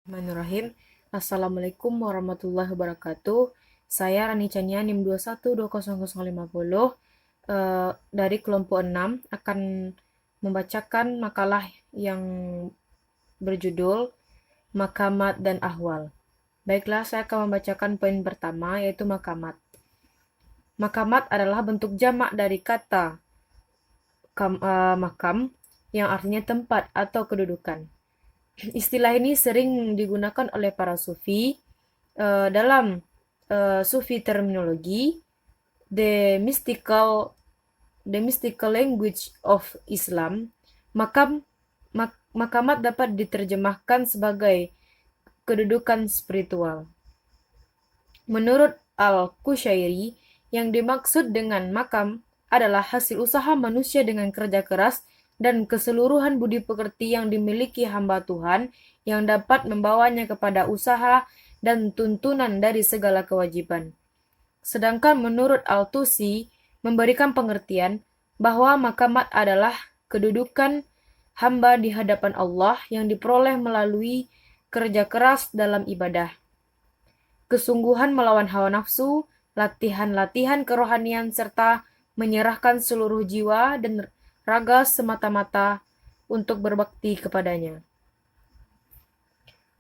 Bismillahirrahmanirrahim. Assalamualaikum warahmatullahi wabarakatuh. Saya Rani Chania NIM 212050 dari kelompok 6 akan membacakan makalah yang berjudul Makamat dan Ahwal. Baiklah, saya akan membacakan poin pertama, yaitu makamat. Makamat adalah bentuk jamak dari kata makam yang artinya tempat atau kedudukan. Istilah ini sering digunakan oleh para sufi dalam sufi terminologi, the mystical language of Islam. Makamat dapat diterjemahkan sebagai kedudukan spiritual. Menurut Al-Qushairi, yang dimaksud dengan makam adalah hasil usaha manusia dengan kerja keras dan keseluruhan budi pekerti yang dimiliki hamba Tuhan yang dapat membawanya kepada usaha dan tuntunan dari segala kewajiban. Sedangkan menurut Al-Tusi memberikan pengertian bahwa makamat adalah kedudukan hamba di hadapan Allah yang diperoleh melalui kerja keras dalam ibadah, kesungguhan melawan hawa nafsu, latihan-latihan kerohanian, serta menyerahkan seluruh jiwa dan raga semata-mata untuk berbakti kepadanya.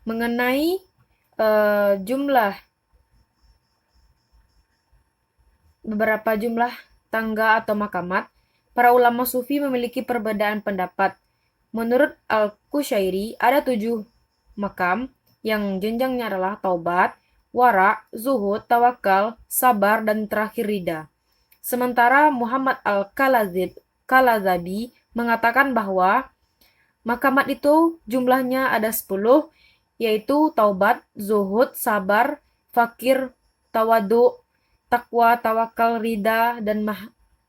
Mengenai beberapa jumlah tangga atau makamat, para ulama sufi memiliki perbedaan pendapat. Menurut Al-Qushairi, ada 7 makam yang jenjangnya adalah taubat, wara, zuhud, tawakal, sabar, dan terakhir rida. Sementara Muhammad Al-Kalazabi mengatakan bahwa makamat itu jumlahnya ada 10, yaitu taubat, zuhud, sabar, fakir, tawadu, takwa, tawakal, rida, dan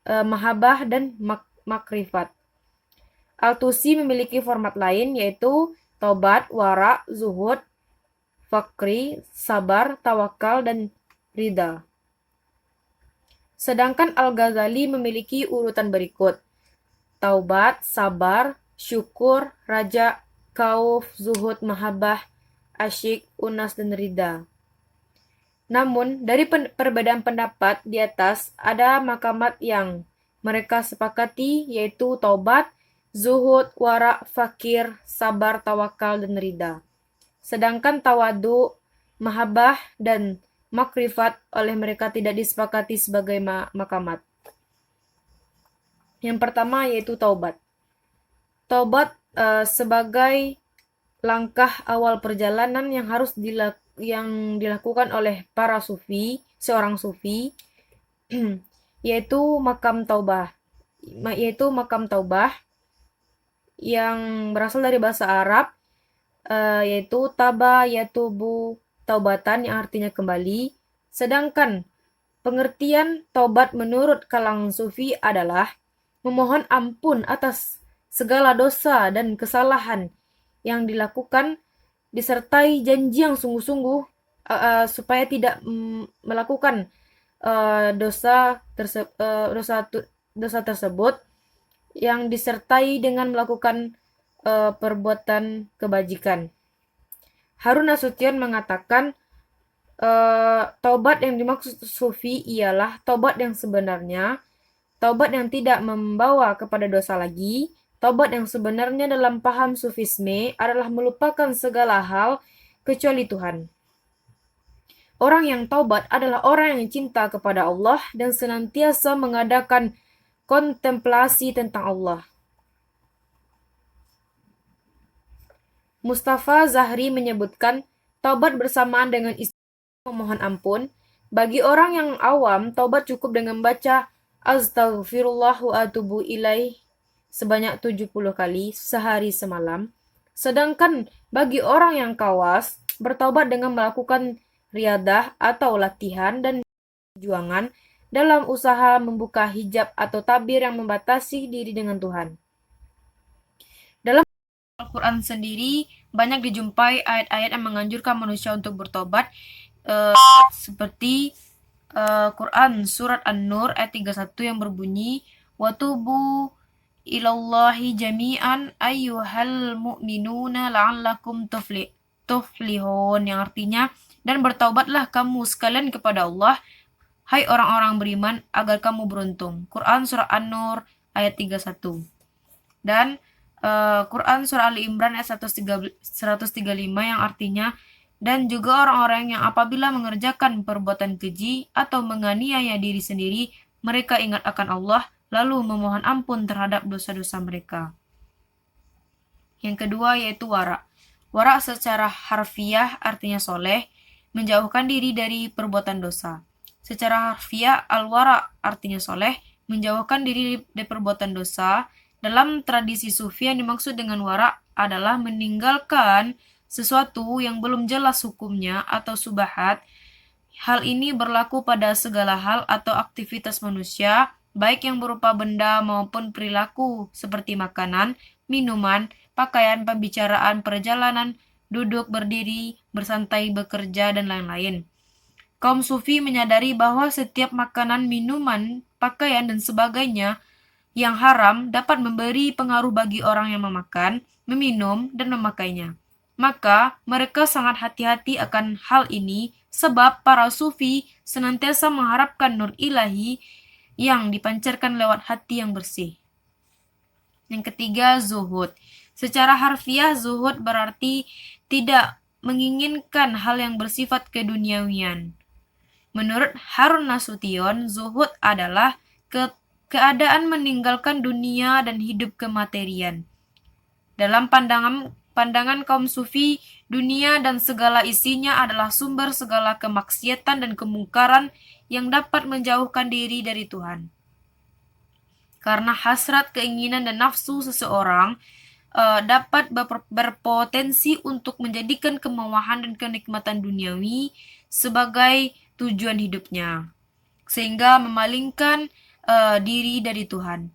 mahabah dan makrifat. Al-Tusi memiliki format lain, yaitu taubat, wara, zuhud, fakri, sabar, tawakal, dan rida. Sedangkan Al-Ghazali memiliki urutan berikut: taubat, sabar, syukur, raja, khauf, zuhud, mahabah, asyik, unas, dan rida. Namun, dari perbedaan pendapat di atas, ada makamat yang mereka sepakati, yaitu taubat, zuhud, wara, fakir, sabar, tawakal, dan rida. Sedangkan tawadu, mahabah, dan makrifat oleh mereka tidak disepakati sebagai makamat. Yang pertama yaitu taubat. Taubat sebagai langkah awal perjalanan yang harus dilakukan oleh para sufi, seorang sufi, yaitu makam taubah yang berasal dari bahasa Arab, yaitu taba yatubu, taubatan, yang artinya kembali. Sedangkan pengertian taubat menurut kalangan sufi adalah memohon ampun atas segala dosa dan kesalahan yang dilakukan, disertai janji yang sungguh-sungguh supaya tidak melakukan dosa tersebut, yang disertai dengan melakukan perbuatan kebajikan. Harun Nasution mengatakan taubat yang dimaksud sufi ialah taubat yang sebenarnya, taubat yang tidak membawa kepada dosa lagi. Taubat yang sebenarnya dalam paham sufisme adalah melupakan segala hal kecuali Tuhan. Orang yang taubat adalah orang yang cinta kepada Allah dan senantiasa mengadakan kontemplasi tentang Allah. Mustafa Zahri menyebutkan taubat bersamaan dengan istilah memohon ampun. Bagi orang yang awam, taubat cukup dengan baca Astaghfirullah wa atubu ilaih sebanyak 70 kali sehari semalam. Sedangkan bagi orang yang kawas, bertaubat dengan melakukan riadah atau latihan dan perjuangan dalam usaha membuka hijab atau tabir yang membatasi diri dengan Tuhan. Dalam Al-Quran sendiri banyak dijumpai ayat-ayat yang menganjurkan manusia untuk bertobat, seperti Quran surat An-Nur ayat 31 yang berbunyi, watubu ilallahi jami'an ayyuhal mu'minuna la'allakum tuflihun, yang artinya, dan bertaubatlah kamu sekalian kepada Allah, hai orang-orang beriman, agar kamu beruntung. Quran Surah An-Nur ayat 31. Dan Quran Surah Ali Imran ayat 135 yang artinya, dan juga orang-orang yang apabila mengerjakan perbuatan keji atau menganiaya diri sendiri, mereka ingat akan Allah, lalu memohon ampun terhadap dosa-dosa mereka. Yang kedua yaitu wara'. Wara' secara harfiah artinya soleh, menjauhkan diri dari perbuatan dosa. Secara harfiah, al-wara' artinya soleh, menjauhkan diri dari perbuatan dosa. Dalam tradisi sufi yang dimaksud dengan wara' adalah meninggalkan sesuatu yang belum jelas hukumnya atau subahat. Hal ini berlaku pada segala hal atau aktivitas manusia, baik yang berupa benda maupun perilaku, seperti makanan, minuman, pakaian, pembicaraan, perjalanan, duduk, berdiri, bersantai, bekerja, dan lain-lain. Kaum sufi menyadari bahwa setiap makanan, minuman, pakaian, dan sebagainya yang haram dapat memberi pengaruh bagi orang yang memakan, meminum, dan memakainya. Maka, mereka sangat hati-hati akan hal ini sebab para sufi senantiasa mengharapkan nur ilahi yang dipancarkan lewat hati yang bersih. Yang ketiga, zuhud. Secara harfiah, zuhud berarti tidak menginginkan hal yang bersifat keduniawian. Menurut Harun Nasution, zuhud adalah keadaan meninggalkan dunia dan hidup kematerian. Dalam pandangan kaum sufi, dunia dan segala isinya adalah sumber segala kemaksiatan dan kemungkaran yang dapat menjauhkan diri dari Tuhan. Karena hasrat, keinginan, dan nafsu seseorang dapat berpotensi untuk menjadikan kemewahan dan kenikmatan duniawi sebagai tujuan hidupnya, sehingga memalingkan diri dari Tuhan.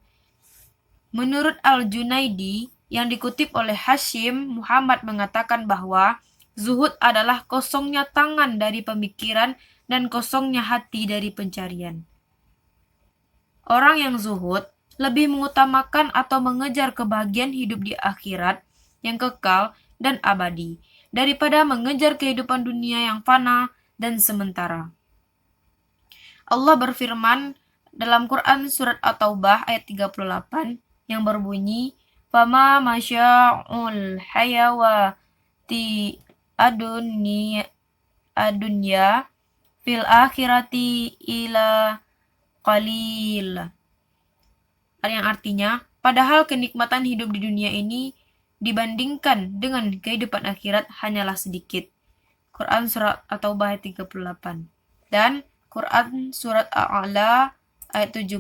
Menurut Al-Junaidi, yang dikutip oleh Hashim Muhammad mengatakan bahwa zuhud adalah kosongnya tangan dari pemikiran dan kosongnya hati dari pencarian. Orang yang zuhud lebih mengutamakan atau mengejar kebahagiaan hidup di akhirat yang kekal dan abadi daripada mengejar kehidupan dunia yang fana dan sementara. Allah berfirman dalam Quran Surat At-Taubah ayat 38 yang berbunyi, Fama masya'ul hayawati adunya fil akhirati ila qalil. Yang artinya, padahal kenikmatan hidup di dunia ini dibandingkan dengan kehidupan akhirat hanyalah sedikit. Quran Surat At-Taubah ayat 38. Dan Quran Surat Al-A'la ayat 17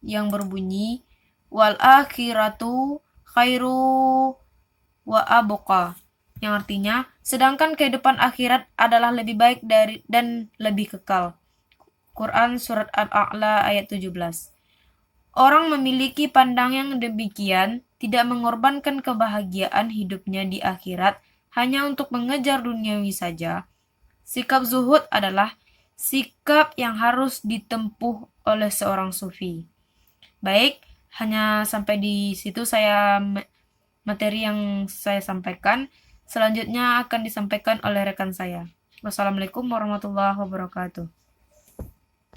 yang berbunyi, wal akhiratu khairu wa abqa, yang artinya sedangkan kehidupan akhirat adalah lebih baik dari dan lebih kekal. Quran Surat Al-A'la ayat 17. Orang memiliki pandangan yang demikian tidak mengorbankan kebahagiaan hidupnya di akhirat hanya untuk mengejar duniawi saja. Sikap zuhud adalah sikap yang harus ditempuh oleh seorang sufi. Baik, hanya sampai di situ materi yang saya sampaikan. Selanjutnya akan disampaikan oleh rekan saya. Wassalamualaikum warahmatullahi wabarakatuh.